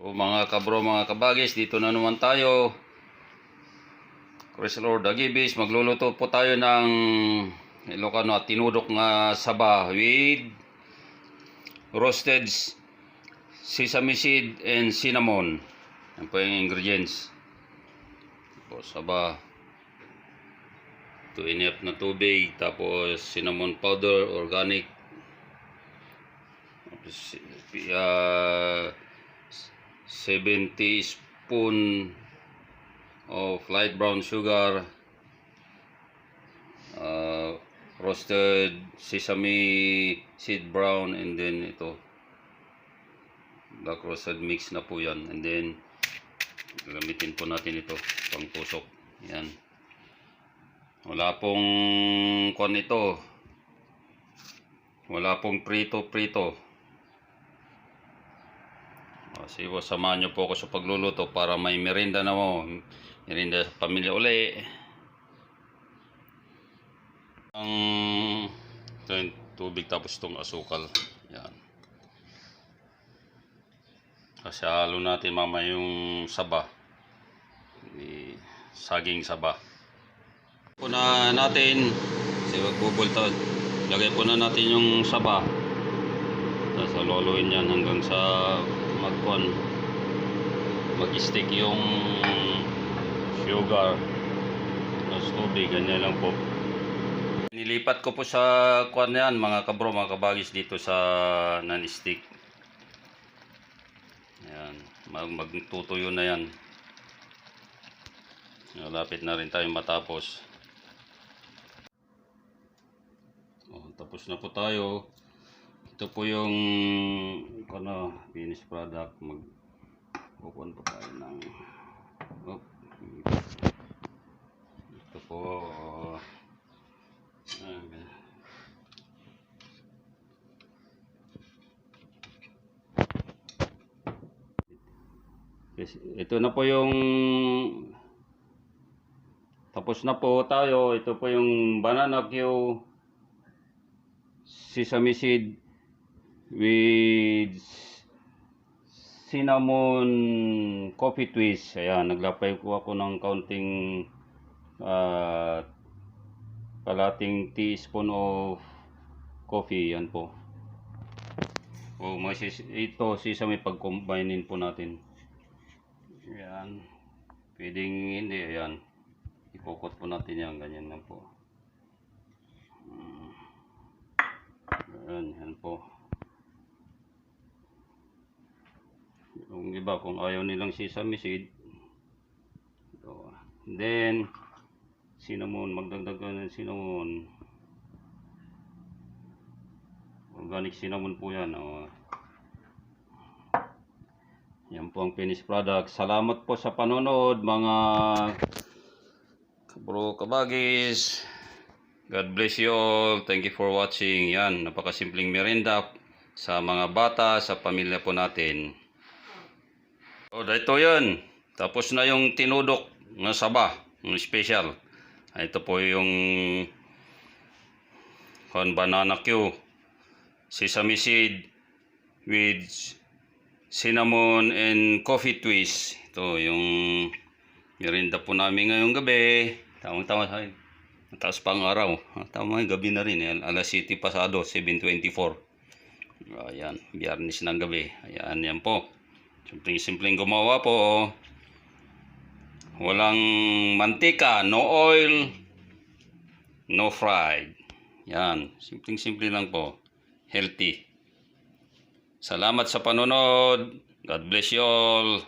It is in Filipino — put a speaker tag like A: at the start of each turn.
A: O mga kabro, mga kabagis, dito na naman tayo. Praise the Lord, Agibis. Magluluto po tayo ng Ilocano at tinudok nga saba with roasted sesame seed and cinnamon. Yan po yung ingredients. Po, saba, 2 na tubig, tapos cinnamon powder, organic, 7 teaspoon of light brown sugar, roasted sesame seed brown, and then ito black roasted mix na po yan, and then gagamitin po natin ito pang tusok. Yan, wala pong kon ito, wala pong prito. Sige po, samahan nyo po ako sa pagluluto para may merienda na mo. Merienda sa pamilya uli. Ang tubig tapos itong asukal. Yan. Kasi halo natin mama yung saba. Saging saba. Po na natin. Kasi magbubultad. Lagay po na natin yung saba. Tapos luluin yan hanggang sa mag-stick yung sugar, tapos tubig, ganyan lang po. Nilipat ko po sa kuan yan mga kabro, mga kabagis, dito sa non-stick. Ayan, magtutuyo na yan. Malapit na rin tayo matapos. Tapos na po tayo. Ito po yung finished product. Magkukuhan po tayo ng ito po ito na po yung tapos na po tayo. Ito po yung banana Q sesame seed with cinnamon coffee twist. Ayan, naglapay ko ako ng kaunting kalating teaspoon of coffee. Yan po. Ito sesame pag-combinein po natin. Ayan, pwedeng hindi. Ayan, ikukot po natin yan, ganyan lang po. Yan po. Yung iba kung ayaw nilang sesame seed, ito. Then cinnamon, magdagdag ng cinnamon, organic cinnamon po yan. Yan po ang finished product. Salamat po sa panonood mga kabro, kabagis. God bless you all. Thank you for watching. Yan, napakasimpleng merienda sa mga bata, sa pamilya po natin. So, ito yun. Tapos na yung tinudok ng saba, yung special. Ito po yung banana Q, sesame seed with cinnamon and coffee twist. Ito yung merienda po namin ngayong gabi. Tama-tama sa akin. Taas pang araw. Tama, gabi na rin. Alas 7 pasado, 7:24. Ayan, biyernes ng gabi. Ayan, yan po. Simpleng gumawa po. Walang mantika, no oil, no fried. Yan, simple lang po. Healthy. Salamat sa panonood. God bless you all.